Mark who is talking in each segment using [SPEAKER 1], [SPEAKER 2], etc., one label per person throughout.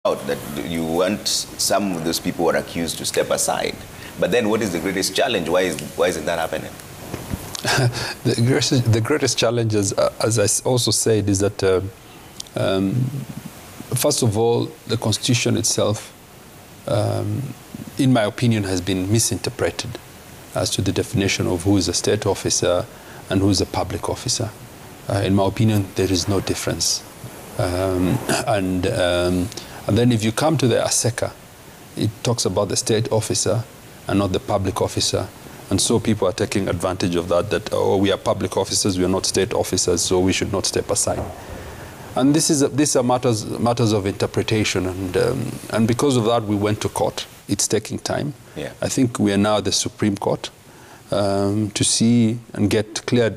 [SPEAKER 1] that you want some of those people who are accused to step aside. But then what is the greatest challenge? Why isn't that happening?
[SPEAKER 2] The greatest challenge, as I also said, is that, first of all, the Constitution itself, in my opinion, has been misinterpreted as to the definition of who is a state officer and who is a public officer. In my opinion, there is no difference. And then if you come to the ASECA, it talks about the state officer and not the public officer. And so people are taking advantage of that, oh, we are public officers, we are not state officers, so we should not step aside. And these are matters of interpretation, and because of that, we went to court. It's taking time.
[SPEAKER 1] Yeah.
[SPEAKER 2] I think we are now at the Supreme Court to see and get clear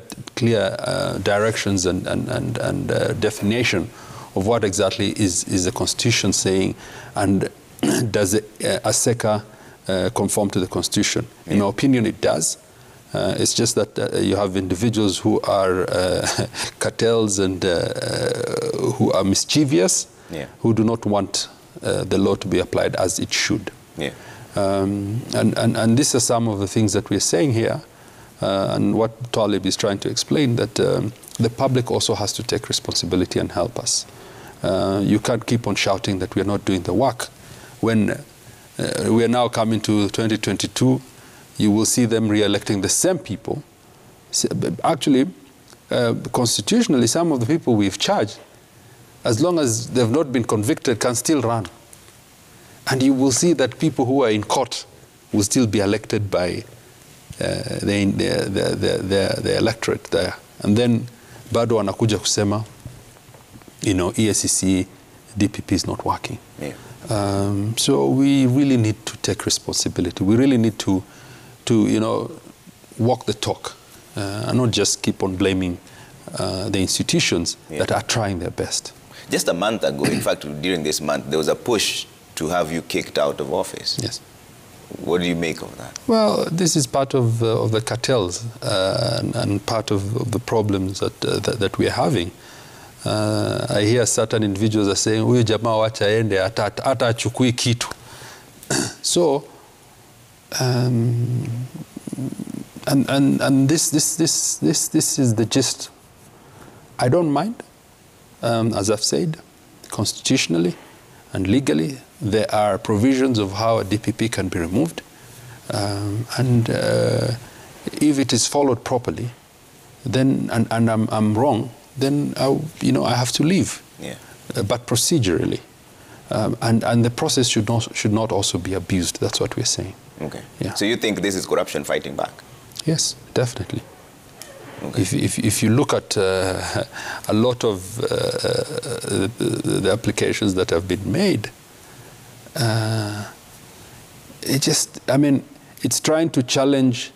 [SPEAKER 2] directions and definition of what exactly is the Constitution saying, and does the ASECA conform to the Constitution?
[SPEAKER 1] Yeah.
[SPEAKER 2] In my opinion, it does. It's just that you have individuals who are cartels and who are mischievous,
[SPEAKER 1] yeah,
[SPEAKER 2] who do not want the law to be applied as it should.
[SPEAKER 1] Yeah.
[SPEAKER 2] And these are some of the things that we're saying here, and what Talib is trying to explain, that the public also has to take responsibility and help us. You can't keep on shouting that we're not doing the work. When we are now coming to 2022, you will see them re-electing the same people. Actually, constitutionally, some of the people we've charged, as long as they've not been convicted, can still run. And you will see that people who are in court will still be elected by the electorate there. And then bado wanakuja kusema, EACC, DPP is not working.
[SPEAKER 1] Yeah.
[SPEAKER 2] So we really need to take responsibility. We really need to walk the talk and not just keep on blaming the institutions, yeah, that are trying their best.
[SPEAKER 1] Just a month ago, in fact, during this month, there was a push to have you kicked out of office.
[SPEAKER 2] Yes.
[SPEAKER 1] What do you make of that? Well,
[SPEAKER 2] this is part of the cartels and part of the problems that we are having. I hear certain individuals are saying, "Huyu jamaa wacha aende, hata achukui kitu." So, and this is the gist. I don't mind, as I've said, constitutionally and legally, there are provisions of how a DPP can be removed, and if it is followed properly, then and I'm wrong, then I have to leave.
[SPEAKER 1] Yeah.
[SPEAKER 2] But procedurally, and the process should not also be abused. That's what we're saying.
[SPEAKER 1] Okay.
[SPEAKER 2] Yeah.
[SPEAKER 1] So you think this is corruption fighting back?
[SPEAKER 2] Yes, definitely.
[SPEAKER 1] Okay.
[SPEAKER 2] If you look at a lot of the applications that have been made, it's trying to challenge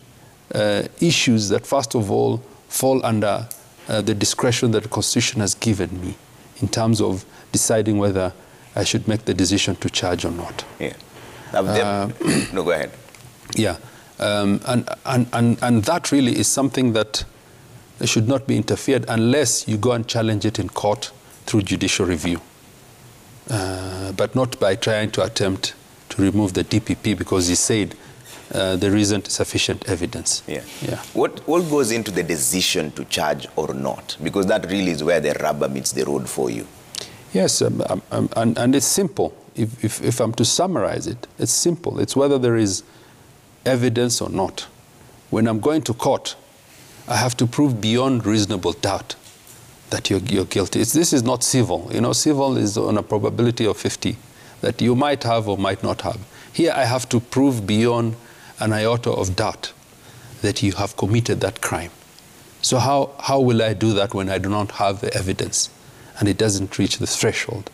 [SPEAKER 2] issues that, first of all, fall under the discretion that the Constitution has given me in terms of deciding whether I should make the decision to charge or not.
[SPEAKER 1] Yeah. No, go ahead.
[SPEAKER 2] Yeah. And that really is something that should not be interfered unless you go and challenge it in court through judicial review, but not by trying to attempt to remove the DPP because he said there isn't sufficient evidence.
[SPEAKER 1] Yeah.
[SPEAKER 2] Yeah.
[SPEAKER 1] What goes into the decision to charge or not? Because that really is where the rubber meets the road for you.
[SPEAKER 2] Yes, and it's simple. If I'm to summarize it, it's simple. It's whether there is evidence or not. When I'm going to court, I have to prove beyond reasonable doubt that you're guilty. This is not civil. Civil is on a probability of 50 that you might have or might not have. Here I have to prove beyond an iota of doubt that you have committed that crime. So how will I do that when I do not have the evidence and it doesn't reach the threshold,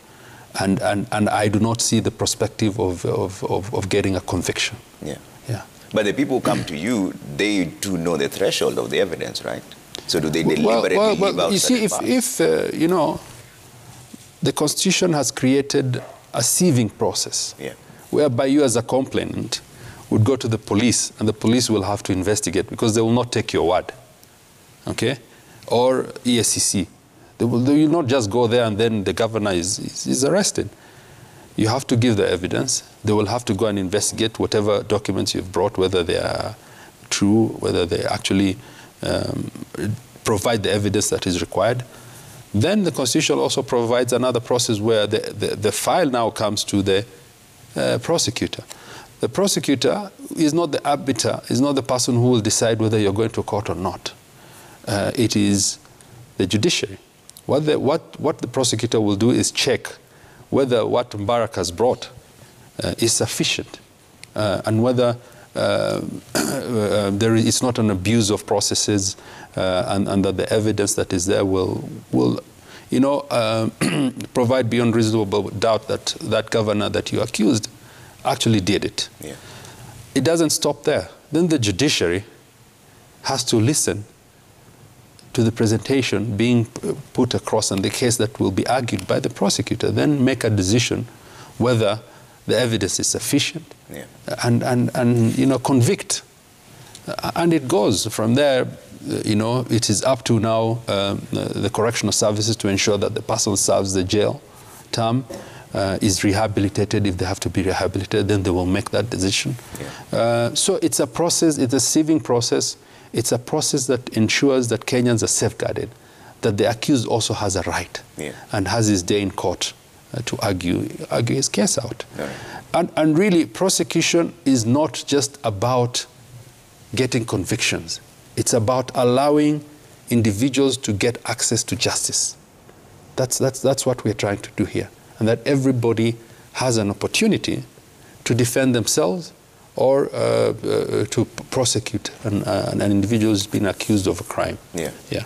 [SPEAKER 2] and I do not see the perspective of getting a conviction?
[SPEAKER 1] Yeah.
[SPEAKER 2] Yeah.
[SPEAKER 1] But the people who come to you, they do know the threshold of the evidence, right? So do they deliberately leave out?
[SPEAKER 2] You see, if the Constitution has created a sieving process,
[SPEAKER 1] yeah,
[SPEAKER 2] whereby you as a complainant would go to the police and the police will have to investigate because they will not take your word, okay? Or EACC. They will not just go there and then the governor is arrested. You have to give the evidence. They will have to go and investigate whatever documents you've brought, whether they are true, whether they actually provide the evidence that is required. Then the Constitution also provides another process where the file now comes to the prosecutor. The prosecutor is not the arbiter, is not the person who will decide whether you're going to court or not. It is the judiciary. What the prosecutor will do is check whether what Mbarak has brought is sufficient and whether it's not an abuse of processes and that the evidence that is there will provide beyond reasonable doubt that that governor that you accused actually did it.
[SPEAKER 1] Yeah.
[SPEAKER 2] It doesn't stop there. Then the judiciary has to listen to the presentation being put across and the case that will be argued by the prosecutor, then make a decision whether the evidence is sufficient,
[SPEAKER 1] yeah,
[SPEAKER 2] and convict. And it goes from there. It is up to now the correctional services to ensure that the person serves the jail term, is rehabilitated. If they have to be rehabilitated, then they will make that decision. Yeah. So it's a process, it's a sieving process. It's a process that ensures that Kenyans are safeguarded, that the accused also has a right, yeah, and has his day in court to argue his case out. Right. And really, prosecution is not just about getting convictions. It's about allowing individuals to get access to justice. That's what we're trying to do here, and that everybody has an opportunity to defend themselves or to prosecute an individual who's been accused of a crime.
[SPEAKER 1] Yeah.
[SPEAKER 2] Yeah.